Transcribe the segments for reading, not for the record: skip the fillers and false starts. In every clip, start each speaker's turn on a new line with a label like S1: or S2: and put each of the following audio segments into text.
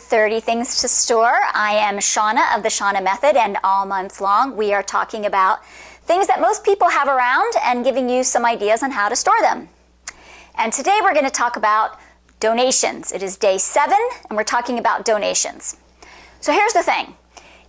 S1: 30 Things to Store. I am Shauna of the Shauna Method, and all month long we are talking about things that most people have around and giving you some ideas on how to store them. And today we're going to talk about donations. It is day 7 and we're talking about donations. So here's the thing.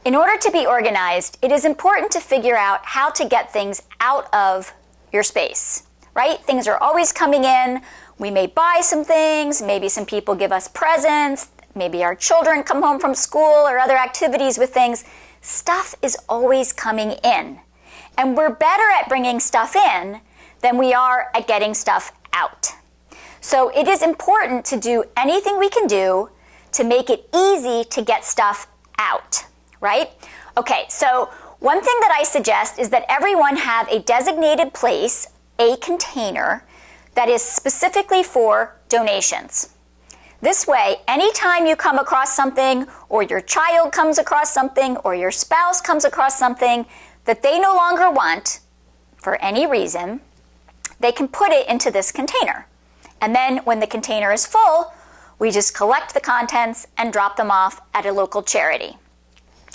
S1: In order to be organized, it is important to figure out how to get things out of your space, right? Things are always coming in. We may buy some things, maybe some people give us presents, maybe our children come home from school or other activities with things. Stuff is always coming in. And we're better at bringing stuff in than we are at getting stuff out. So it is important to do anything we can do to make it easy to get stuff out, right? Okay, so one thing that I suggest is that everyone have a designated place, a container, that is specifically for donations. This way, anytime you come across something, or your child comes across something, or your spouse comes across something that they no longer want, for any reason, they can put it into this container. And then when the container is full, we just collect the contents and drop them off at a local charity.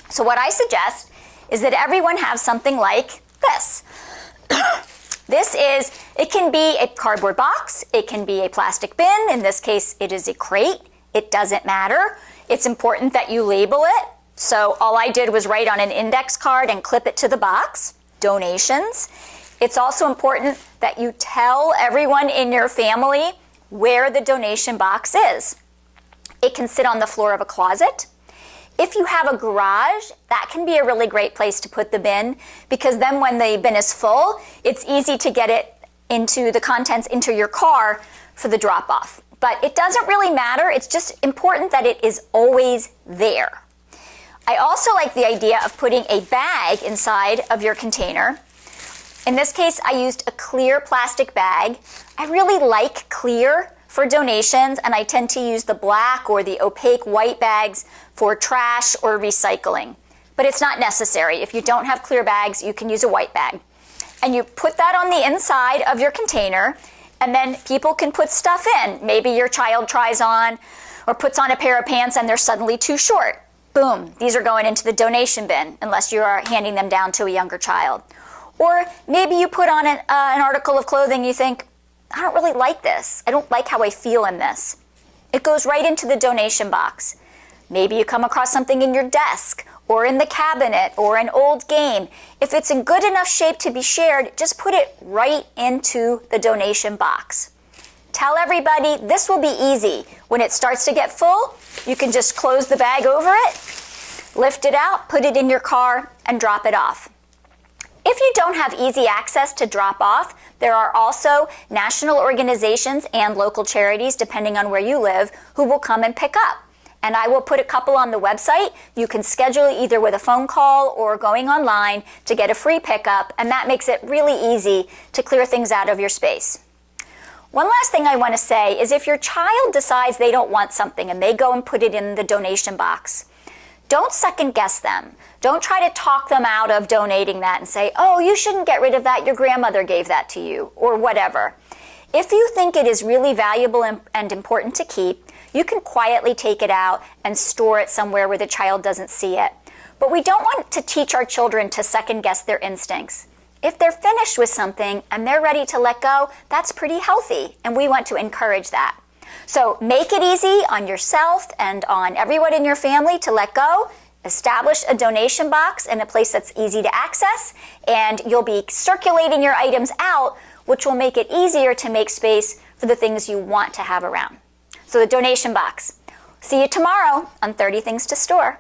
S1: So what I suggest is that everyone have something like this. It can be a cardboard box, it can be a plastic bin, in this case it is a crate, it doesn't matter. It's important that you label it. So all I did was write on an index card and clip it to the box, donations. It's also important that you tell everyone in your family where the donation box is. It can sit on the floor of a closet. If you have a garage, that can be a really great place to put the bin, because then when the bin is full, it's easy to get it into the contents into your car for the drop-off. But it doesn't really matter. It's just important that it is always there. I also like the idea of putting a bag inside of your container. In this case, I used a clear plastic bag. I really like clear for donations, and I tend to use the black or the opaque white bags for trash or recycling. But it's not necessary. If you don't have clear bags, you can use a white bag. And you put that on the inside of your container, and then people can put stuff in. Maybe your child tries on or puts on a pair of pants and they're suddenly too short. Boom, these are going into the donation bin, unless you are handing them down to a younger child. Or maybe you put on an article of clothing you think, I don't really like this. I don't like how I feel in this. It goes right into the donation box. Maybe you come across something in your desk or in the cabinet or an old game. If it's in good enough shape to be shared, just put it right into the donation box. Tell everybody this will be easy. When it starts to get full, you can just close the bag over it, lift it out, put it in your car, and drop it off. If you don't have easy access to drop off, there are also national organizations and local charities, depending on where you live, who will come and pick up. And I will put a couple on the website. You can schedule either with a phone call or going online to get a free pickup, and that makes it really easy to clear things out of your space. One last thing I want to say is if your child decides they don't want something and they go and put it in the donation box, don't second guess them. Don't try to talk them out of donating that and say, oh, you shouldn't get rid of that, your grandmother gave that to you, or whatever. If you think it is really valuable and important to keep, you can quietly take it out and store it somewhere where the child doesn't see it. But we don't want to teach our children to second guess their instincts. If they're finished with something and they're ready to let go, that's pretty healthy, and we want to encourage that. So make it easy on yourself and on everyone in your family to let go. Establish a donation box in a place that's easy to access, and you'll be circulating your items out, which will make it easier to make space for the things you want to have around. So the donation box. See you tomorrow on 30 Things to Store.